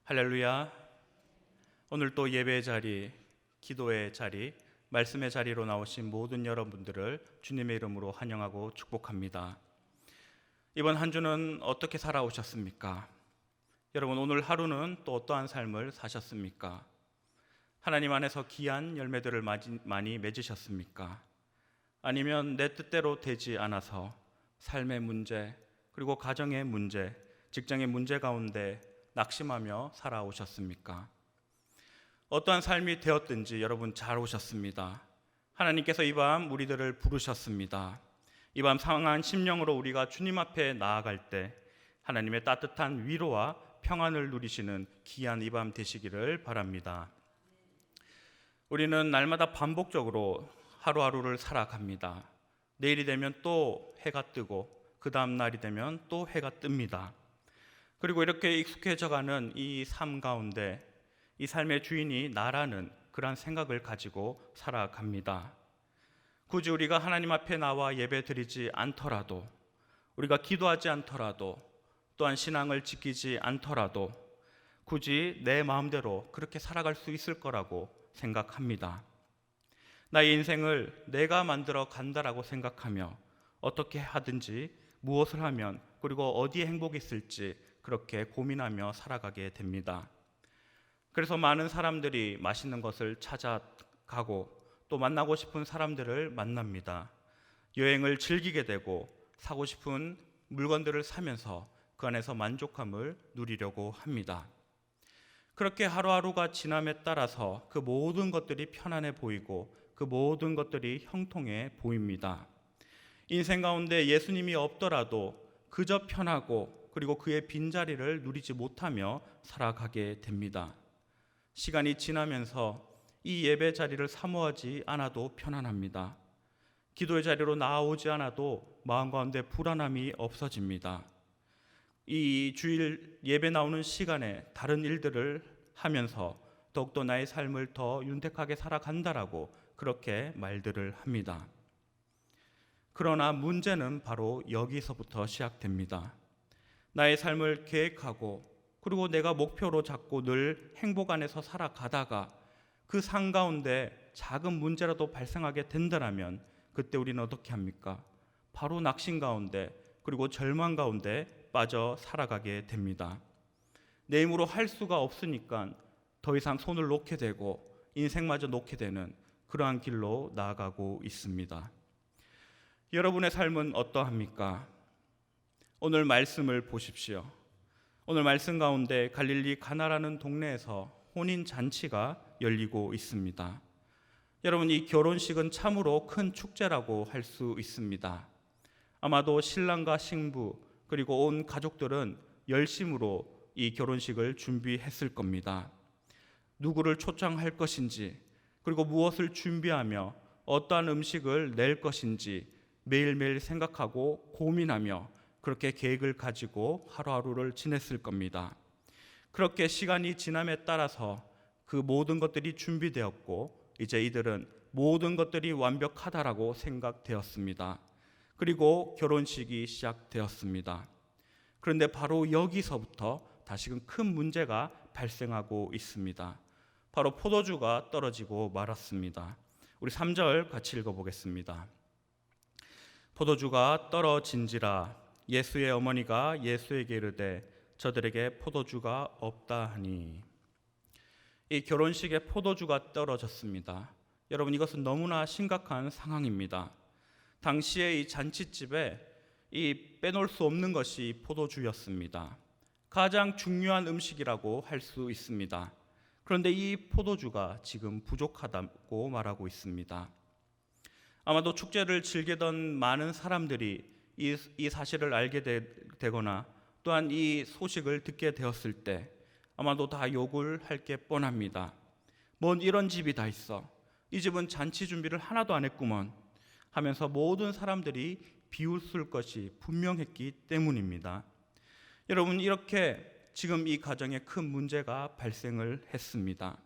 할렐루야. 오늘 또 예배의 자리, 기도의 자리, 말씀의 자리로 나오신 모든 여러분들을 주님의 이름으로 환영하고 축복합니다. 이번 한 주는 어떻게 살아오셨습니까? 여러분, 오늘 하루는 또 어떠한 삶을 사셨습니까? 하나님 안에서 귀한 열매들을 많이 맺으셨습니까? 아니면 내 뜻대로 되지 않아서 삶의 문제, 그리고 가정의 문제, 직장의 문제 가운데 낙심하며 살아오셨습니까? 어떠한 삶이 되었든지 여러분 잘 오셨습니다. 하나님께서 이 밤 우리들을 부르셨습니다. 이 밤 상한 심령으로 우리가 주님 앞에 나아갈 때 하나님의 따뜻한 위로와 평안을 누리시는 귀한 이 밤 되시기를 바랍니다. 우리는 날마다 반복적으로 하루하루를 살아갑니다. 내일이 되면 또 해가 뜨고 그 다음 날이 되면 또 해가 뜹니다. 그리고 이렇게 익숙해져가는 이 삶 가운데 이 삶의 주인이 나라는 그런 생각을 가지고 살아갑니다. 굳이 우리가 하나님 앞에 나와 예배드리지 않더라도, 우리가 기도하지 않더라도, 또한 신앙을 지키지 않더라도 굳이 내 마음대로 그렇게 살아갈 수 있을 거라고 생각합니다. 나의 인생을 내가 만들어 간다라고 생각하며 어떻게 하든지 무엇을 하면 그리고 어디에 행복이 있을지 그렇게 고민하며 살아가게 됩니다. 그래서 많은 사람들이 맛있는 것을 찾아가고 또 만나고 싶은 사람들을 만납니다. 여행을 즐기게 되고 사고 싶은 물건들을 사면서 그 안에서 만족감을 누리려고 합니다. 그렇게 하루하루가 지남에 따라서 그 모든 것들이 편안해 보이고 그 모든 것들이 형통해 보입니다. 인생 가운데 예수님이 없더라도 그저 편하고 그리고 그의 빈자리를 누리지 못하며 살아가게 됩니다. 시간이 지나면서 이 예배 자리를 사모하지 않아도 편안합니다. 기도의 자리로 나아오지 않아도 마음 가운데 불안함이 없어집니다. 이 주일 예배 나오는 시간에 다른 일들을 하면서 더욱더 나의 삶을 더 윤택하게 살아간다라고 그렇게 말들을 합니다. 그러나 문제는 바로 여기서부터 시작됩니다. 나의 삶을 계획하고 그리고 내가 목표로 잡고 늘 행복 안에서 살아가다가 그 상 가운데 작은 문제라도 발생하게 된다면 그때 우리는 어떻게 합니까? 바로 낙심 가운데 그리고 절망 가운데 빠져 살아가게 됩니다. 내 힘으로 할 수가 없으니까 더 이상 손을 놓게 되고 인생마저 놓게 되는 그러한 길로 나아가고 있습니다. 여러분의 삶은 어떠합니까? 오늘 말씀을 보십시오. 오늘 말씀 가운데 갈릴리 가나라는 동네에서 혼인 잔치가 열리고 있습니다. 여러분, 이 결혼식은 참으로 큰 축제라고 할 수 있습니다. 아마도 신랑과 신부 그리고 온 가족들은 열심으로 이 결혼식을 준비했을 겁니다. 누구를 초청할 것인지 그리고 무엇을 준비하며 어떠한 음식을 낼 것인지 매일매일 생각하고 고민하며 그렇게 계획을 가지고 하루하루를 지냈을 겁니다. 그렇게 시간이 지남에 따라서 그 모든 것들이 준비되었고 이제 이들은 모든 것들이 완벽하다라고 생각되었습니다. 그리고 결혼식이 시작되었습니다. 그런데 바로 여기서부터 다시금 큰 문제가 발생하고 있습니다. 바로 포도주가 떨어지고 말았습니다. 우리 3절 같이 읽어보겠습니다. 포도주가 떨어진지라 예수의 어머니가 예수에게 이르되 저들에게 포도주가 없다 하니. 이 결혼식에 포도주가 떨어졌습니다. 여러분, 이것은 너무나 심각한 상황입니다. 당시에 이 잔치집에 이 빼놓을 수 없는 것이 포도주였습니다. 가장 중요한 음식이라고 할 수 있습니다. 그런데 이 포도주가 지금 부족하다고 말하고 있습니다. 아마도 축제를 즐기던 많은 사람들이 이 사실을 알게 되거나 또한 이 소식을 듣게 되었을 때 아마도 다 욕을 할 게 뻔합니다. 뭔 이런 집이 다 있어. 이 집은 잔치 준비를 하나도 안 했구먼 하면서 모든 사람들이 비웃을 것이 분명했기 때문입니다. 여러분, 이렇게 지금 이 가정에 큰 문제가 발생을 했습니다.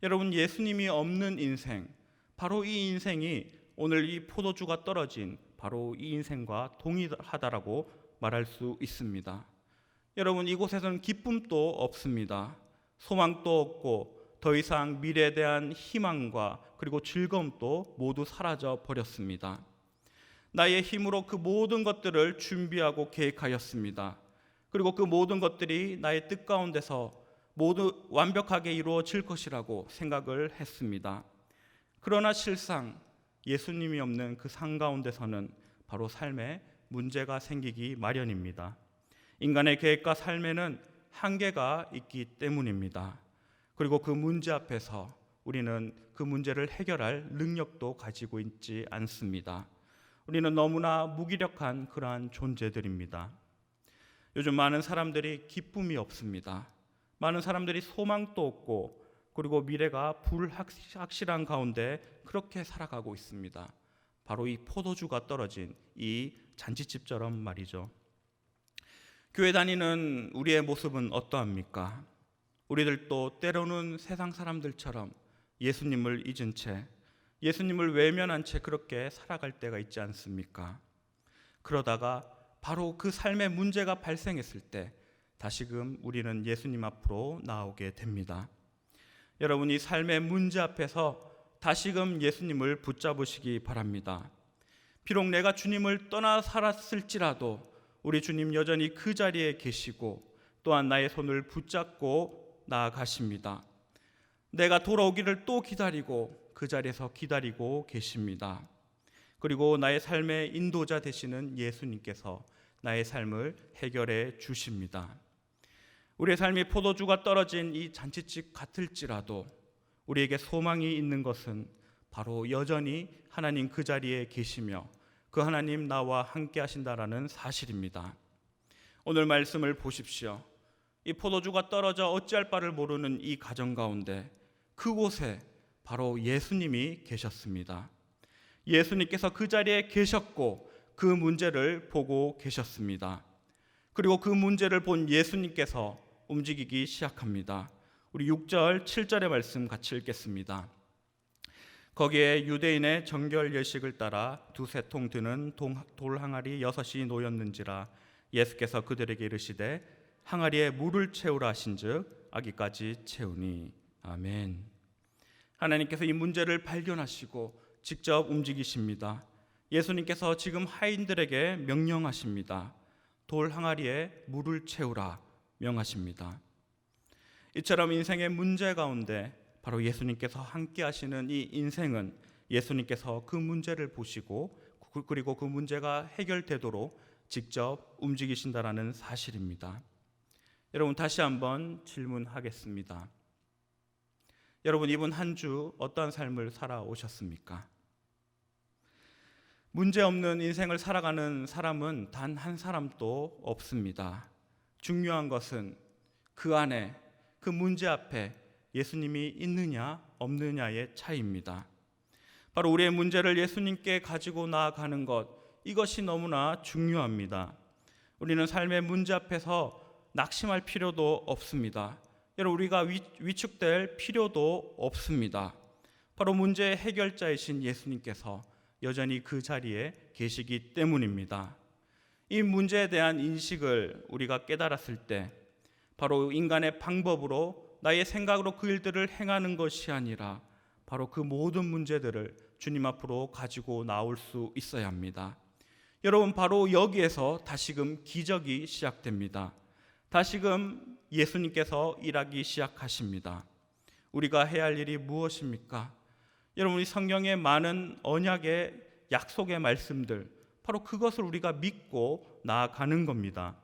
여러분, 예수님이 없는 인생, 바로 이 인생이 오늘 이 포도주가 떨어진 바로 이 인생과 동일하다라고 말할 수 있습니다. 여러분, 이곳에서는 기쁨도 없습니다. 소망도 없고 더 이상 미래에 대한 희망과 그리고 즐거움도 모두 사라져 버렸습니다. 나의 힘으로 그 모든 것들을 준비하고 계획하였습니다. 그리고 그 모든 것들이 나의 뜻 가운데서 모두 완벽하게 이루어질 것이라고 생각을 했습니다. 그러나 실상 예수님이 없는 그 삶 가운데서는 바로 삶에 문제가 생기기 마련입니다. 인간의 계획과 삶에는 한계가 있기 때문입니다. 그리고 그 문제 앞에서 우리는 그 문제를 해결할 능력도 가지고 있지 않습니다. 우리는 너무나 무기력한 그러한 존재들입니다. 요즘 많은 사람들이 기쁨이 없습니다. 많은 사람들이 소망도 없고 그리고 미래가 불확실한 가운데 그렇게 살아가고 있습니다. 바로 이 포도주가 떨어진 이 잔치집처럼 말이죠. 교회 다니는 우리의 모습은 어떠합니까? 우리들도 때로는 세상 사람들처럼 예수님을 잊은 채, 예수님을 외면한 채 그렇게 살아갈 때가 있지 않습니까? 그러다가 바로 그 삶의 문제가 발생했을 때 다시금 우리는 예수님 앞으로 나오게 됩니다. 여러분, 이 삶의 문제 앞에서 다시금 예수님을 붙잡으시기 바랍니다. 비록 내가 주님을 떠나 살았을지라도 우리 주님 여전히 그 자리에 계시고 또한 나의 손을 붙잡고 나아가십니다. 내가 돌아오기를 또 기다리고 그 자리에서 기다리고 계십니다. 그리고 나의 삶의 인도자 되시는 예수님께서 나의 삶을 해결해 주십니다. 우리의 삶이 포도주가 떨어진 이 잔치집 같을지라도 우리에게 소망이 있는 것은 바로 여전히 하나님 그 자리에 계시며 그 하나님 나와 함께 하신다라는 사실입니다. 오늘 말씀을 보십시오. 이 포도주가 떨어져 어찌할 바를 모르는 이 가정 가운데 그곳에 바로 예수님이 계셨습니다. 예수님께서 그 자리에 계셨고 그 문제를 보고 계셨습니다. 그리고 그 문제를 본 예수님께서 움직이기 시작합니다. 우리 6절, 7절의 말씀 같이 읽겠습니다. 거기에 유대인의 정결 예식을 따라 두세 통 드는 돌 항아리 6이 놓였는지라 예수께서 그들에게 이르시되 항아리에 물을 채우라 하신즉 아기까지 채우니. 아멘. 하나님께서 이 문제를 발견하시고 직접 움직이십니다. 예수님께서 지금 하인들에게 명령하십니다. 돌 항아리에 물을 채우라 명하십니다. 이처럼 인생의 문제 가운데 바로 예수님께서 함께 하시는 이 인생은 예수님께서 그 문제를 보시고 그리고 그 문제가 해결되도록 직접 움직이신다라는 사실입니다. 여러분, 다시 한번 질문하겠습니다. 여러분, 이번 한 주 어떠한 삶을 살아오셨습니까? 문제 없는 인생을 살아가는 사람은 단 한 사람도 없습니다. 중요한 것은 그 안에, 그 문제 앞에 예수님이 있느냐 없느냐의 차이입니다. 바로 우리의 문제를 예수님께 가지고 나아가는 것, 이것이 너무나 중요합니다. 우리는 삶의 문제 앞에서 낙심할 필요도 없습니다. 여러분, 우리가 위축될 필요도 없습니다. 바로 문제의 해결자이신 예수님께서 여전히 그 자리에 계시기 때문입니다. 이 문제에 대한 인식을 우리가 깨달았을 때 바로 인간의 방법으로 나의 생각으로 그 일들을 행하는 것이 아니라 바로 그 모든 문제들을 주님 앞으로 가지고 나올 수 있어야 합니다. 여러분, 바로 여기에서 다시금 기적이 시작됩니다. 다시금 예수님께서 일하기 시작하십니다. 우리가 해야 할 일이 무엇입니까? 여러분, 이 성경의 많은 언약의 약속의 말씀들, 바로 그것을 우리가 믿고 나아가는 겁니다.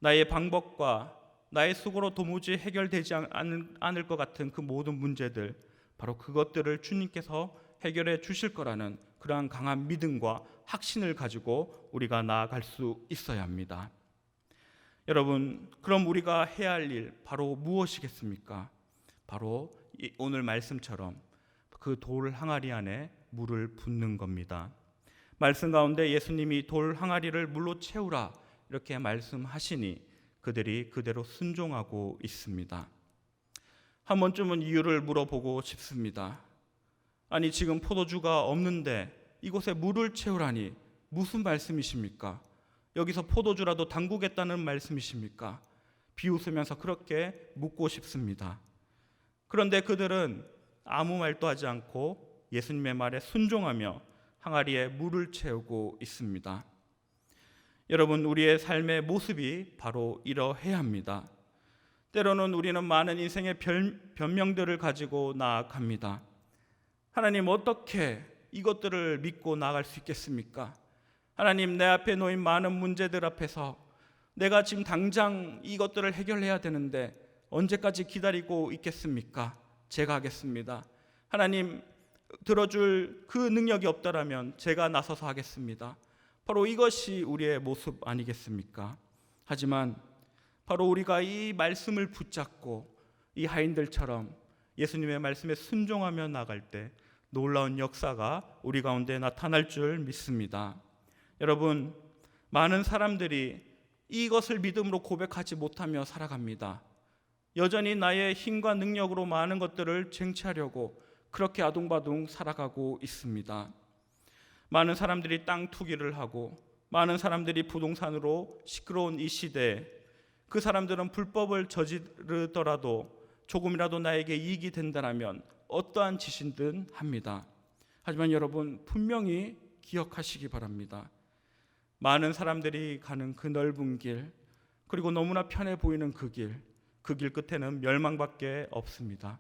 나의 방법과 나의 수고로 도무지 해결되지 않을 것 같은 그 모든 문제들, 바로 그것들을 주님께서 해결해 주실 거라는 그러한 강한 믿음과 확신을 가지고 우리가 나아갈 수 있어야 합니다. 여러분, 그럼 우리가 해야 할 일 바로 무엇이겠습니까? 바로 오늘 말씀처럼 그 돌 항아리 안에 물을 붓는 겁니다. 말씀 가운데 예수님이 돌 항아리를 물로 채우라 이렇게 말씀하시니 그들이 그대로 순종하고 있습니다. 한 번쯤은 이유를 물어보고 싶습니다. 아니, 지금 포도주가 없는데 이곳에 물을 채우라니 무슨 말씀이십니까? 여기서 포도주라도 담그겠다는 말씀이십니까? 비웃으면서 그렇게 묻고 싶습니다. 그런데 그들은 아무 말도 하지 않고 예수님의 말에 순종하며 항아리에 물을 채우고 있습니다. 여러분, 우리의 삶의 모습이 바로 이러해야 합니다. 때로는 우리는 많은 인생의 변명들을 가지고 나아갑니다. 하나님, 어떻게 이것들을 믿고 나아갈 수 있겠습니까? 하나님, 내 앞에 놓인 많은 문제들 앞에서 내가 지금 당장 이것들을 해결해야 되는데 언제까지 기다리고 있겠습니까? 제가 하겠습니다. 하나님, 들어줄 그 능력이 없더라면 제가 나서서 하겠습니다. 바로 이것이 우리의 모습 아니겠습니까? 하지만 바로 우리가 이 말씀을 붙잡고 이 하인들처럼 예수님의 말씀에 순종하며 나갈 때 놀라운 역사가 우리 가운데 나타날 줄 믿습니다. 여러분, 많은 사람들이 이것을 믿음으로 고백하지 못하며 살아갑니다. 여전히 나의 힘과 능력으로 많은 것들을 쟁취하려고 그렇게 아둥바둥 살아가고 있습니다. 많은 사람들이 땅 투기를 하고 많은 사람들이 부동산으로 시끄러운 이 시대에 그 사람들은 불법을 저지르더라도 조금이라도 나에게 이익이 된다면 어떠한 짓이든 합니다. 하지만 여러분, 분명히 기억하시기 바랍니다. 많은 사람들이 가는 그 넓은 길, 그리고 너무나 편해 보이는 그 길 끝에는 멸망밖에 없습니다.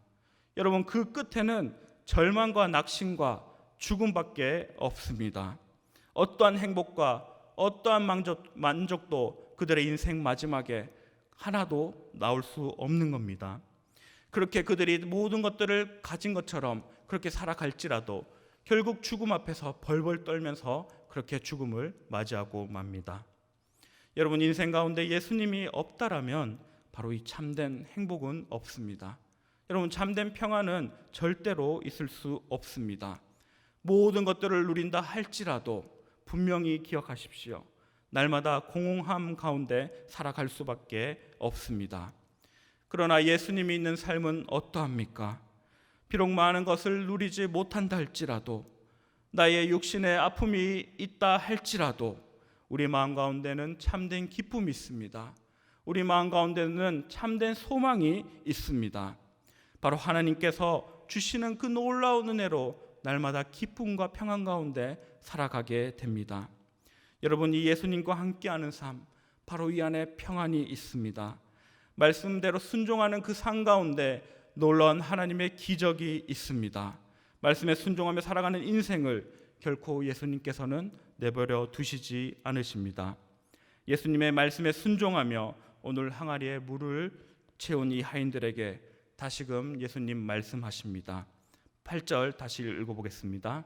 여러분, 그 끝에는 절망과 낙심과 죽음밖에 없습니다. 어떠한 행복과 어떠한 만족도 그들의 인생 마지막에 하나도 나올 수 없는 겁니다. 그렇게 그들이 모든 것들을 가진 것처럼 그렇게 살아갈지라도 결국 죽음 앞에서 벌벌 떨면서 그렇게 죽음을 맞이하고 맙니다. 여러분, 인생 가운데 예수님이 없다라면 바로 이 참된 행복은 없습니다. 여러분, 참된 평안은 절대로 있을 수 없습니다. 모든 것들을 누린다 할지라도 분명히 기억하십시오. 날마다 공허함 가운데 살아갈 수밖에 없습니다. 그러나 예수님이 있는 삶은 어떠합니까? 비록 많은 것을 누리지 못한다 할지라도, 나의 육신의 아픔이 있다 할지라도 우리 마음 가운데는 참된 기쁨이 있습니다. 우리 마음 가운데는 참된 소망이 있습니다. 바로 하나님께서 주시는 그 놀라운 은혜로 날마다 기쁨과 평안 가운데 살아가게 됩니다. 여러분, 이 예수님과 함께하는 삶, 바로 이 안에 평안이 있습니다. 말씀대로 순종하는 그 삶 가운데 놀라운 하나님의 기적이 있습니다. 말씀에 순종하며 살아가는 인생을 결코 예수님께서는 내버려 두시지 않으십니다. 예수님의 말씀에 순종하며 오늘 항아리에 물을 채운 이 하인들에게 다시금 예수님 말씀하십니다. 8절 다시 읽어보겠습니다.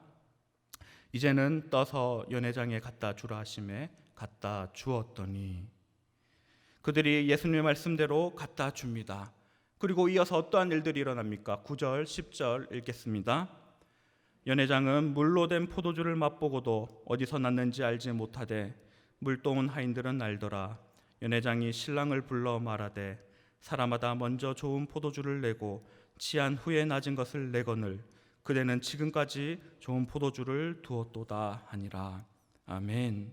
이제는 떠서 연회장에 갖다 주라 하심에 갖다 주었더니, 그들이 예수님의 말씀대로 갖다 줍니다. 그리고 이어서 어떠한 일들이 일어납니까? 9절 10절 읽겠습니다. 연회장은 물로 된 포도주를 맛보고도 어디서 났는지 알지 못하되 물동은 하인들은 알더라. 연회장이 신랑을 불러 말하되 사람마다 먼저 좋은 포도주를 내고 취한 후에 낮은 것을 내거늘 그대는 지금까지 좋은 포도주를 두었도다 하니라. 아멘.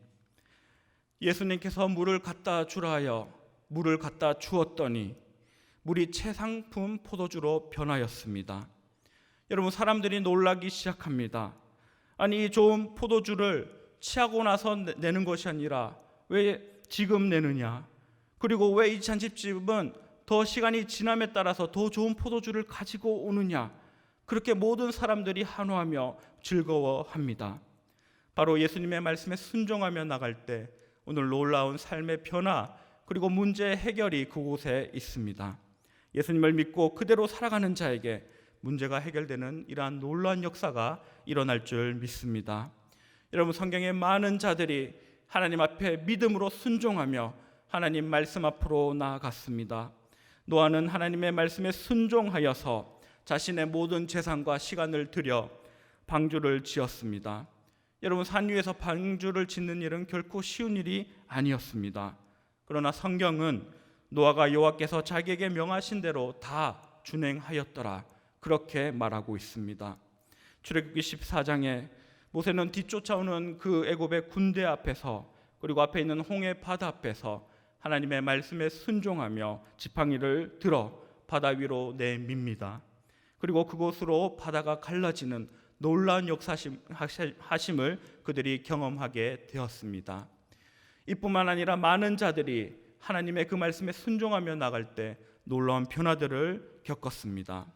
예수님께서 물을 갖다 주라 하여 물을 갖다 주었더니 물이 최상품 포도주로 변하였습니다. 여러분, 사람들이 놀라기 시작합니다. 아니, 이 좋은 포도주를 취하고 나서 내는 것이 아니라 왜 지금 내느냐? 그리고 왜 이 잔치집은 더 시간이 지남에 따라서 더 좋은 포도주를 가지고 오느냐? 그렇게 모든 사람들이 한호하며 즐거워합니다. 바로 예수님의 말씀에 순종하며 나갈 때 오늘 놀라운 삶의 변화 그리고 문제 해결이 그곳에 있습니다. 예수님을 믿고 그대로 살아가는 자에게 문제가 해결되는 이러한 놀라운 역사가 일어날 줄 믿습니다. 여러분, 성경에 많은 자들이 하나님 앞에 믿음으로 순종하며 하나님 말씀 앞으로 나아갔습니다. 노아는 하나님의 말씀에 순종하여서 자신의 모든 재산과 시간을 들여 방주를 지었습니다. 여러분, 산 위에서 방주를 짓는 일은 결코 쉬운 일이 아니었습니다. 그러나 성경은 노아가 여호와께서 자기에게 명하신 대로 다 준행하였더라, 그렇게 말하고 있습니다. 출애굽기 14장에 모세는 뒤쫓아오는 그 애굽의 군대 앞에서, 그리고 앞에 있는 홍해 바다 앞에서 하나님의 말씀에 순종하며 지팡이를 들어 바다 위로 내밉니다. 그리고 그곳으로 바다가 갈라지는 놀라운 역사하심을 그들이 경험하게 되었습니다. 이뿐만 아니라 많은 자들이 하나님의 그 말씀에 순종하며 나갈 때 놀라운 변화들을 겪었습니다.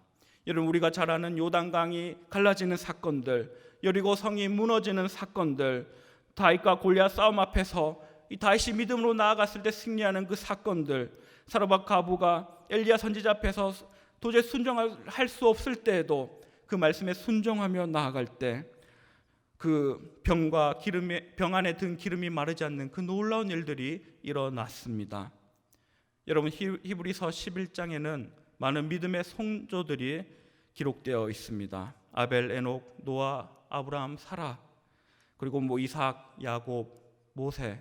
여러분, 우리가 잘 아는 요단강이 갈라지는 사건들, 여리고 성이 무너지는 사건들, 다윗과 골리앗 싸움 앞에서 이 다윗이 믿음으로 나아갔을 때 승리하는 그 사건들, 사르밧 과부가 엘리야 선지자 앞에서 도저히 순종할 수 없을 때에도 그 말씀에 순종하며 나아갈 때 그 병 안에 든 기름이 마르지 않는 그 놀라운 일들이 일어났습니다. 여러분, 히브리서 11장에는 많은 믿음의 성도들이 기록되어 있습니다. 아벨, 에녹, 노아, 아브라함, 사라, 그리고 이삭, 야곱, 모세,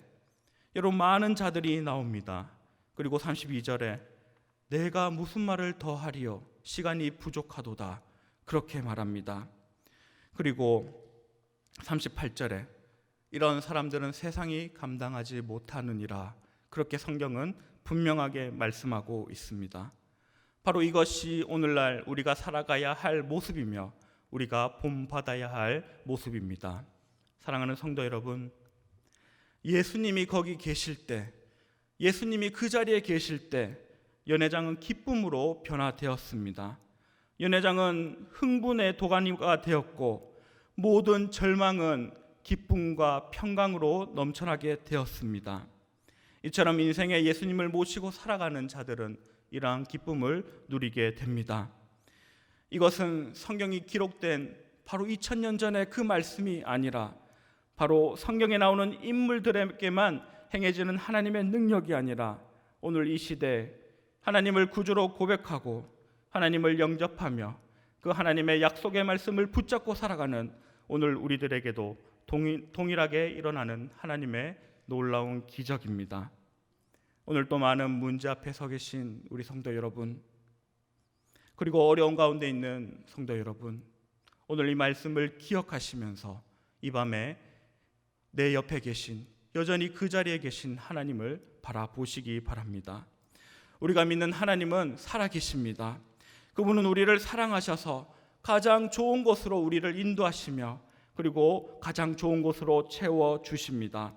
여러분 많은 자들이 나옵니다. 그리고 32절에 내가 무슨 말을 더하리요 시간이 부족하도다, 그렇게 말합니다. 그리고 38절에 이런 사람들은 세상이 감당하지 못하느니라, 그렇게 성경은 분명하게 말씀하고 있습니다. 바로 이것이 오늘날 우리가 살아가야 할 모습이며 우리가 본받아야 할 모습입니다. 사랑하는 성도 여러분, 예수님이 거기 계실 때, 예수님이 그 자리에 계실 때 연회장은 기쁨으로 변화되었습니다. 연회장은 흥분의 도가니가 되었고 모든 절망은 기쁨과 평강으로 넘쳐나게 되었습니다. 이처럼 인생에 예수님을 모시고 살아가는 자들은 이러한 기쁨을 누리게 됩니다. 이것은 성경이 기록된 바로 2000년 전의 그 말씀이 아니라 바로 성경에 나오는 인물들에게만 행해지는 하나님의 능력이 아니라 오늘 이 시대에 하나님을 구주로 고백하고 하나님을 영접하며 그 하나님의 약속의 말씀을 붙잡고 살아가는 오늘 우리들에게도 동일하게 일어나는 하나님의 놀라운 기적입니다. 오늘 또 많은 문제 앞에 서 계신 우리 성도 여러분, 그리고 어려운 가운데 있는 성도 여러분, 오늘 이 말씀을 기억하시면서 이 밤에 내 옆에 계신, 여전히 그 자리에 계신 하나님을 바라보시기 바랍니다. 우리가 믿는 하나님은 살아계십니다. 그분은 우리를 사랑하셔서 가장 좋은 곳으로 우리를 인도하시며 그리고 가장 좋은 곳으로 채워주십니다.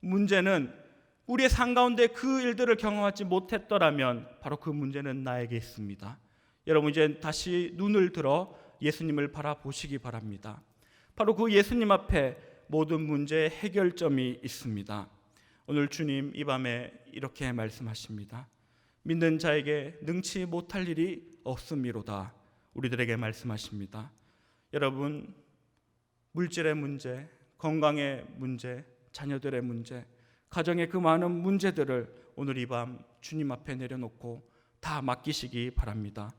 문제는 우리의 삶 가운데 그 일들을 경험하지 못했더라면 바로 그 문제는 나에게 있습니다. 여러분, 이제 다시 눈을 들어 예수님을 바라보시기 바랍니다. 바로 그 예수님 앞에 모든 문제의 해결점이 있습니다. 오늘 주님 이 밤에 이렇게 말씀하십니다. 믿는 자에게 능치 못할 일이 없음이로다, 우리들에게 말씀하십니다. 여러분, 물질의 문제, 건강의 문제, 자녀들의 문제, 가정의 그 많은 문제들을 오늘 이 밤 주님 앞에 내려놓고 다 맡기시기 바랍니다.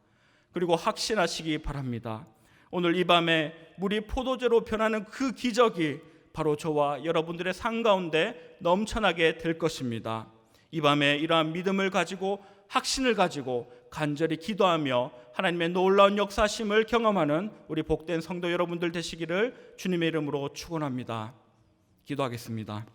그리고 확신하시기 바랍니다. 오늘 이 밤에 물이 포도주로 변하는 그 기적이 바로 저와 여러분들의 삶 가운데 넘쳐나게 될 것입니다. 이 밤에 이러한 믿음을 가지고 확신을 가지고 간절히 기도하며 하나님의 놀라운 역사심을 경험하는 우리 복된 성도 여러분들 되시기를 주님의 이름으로 축원합니다. 기도하겠습니다.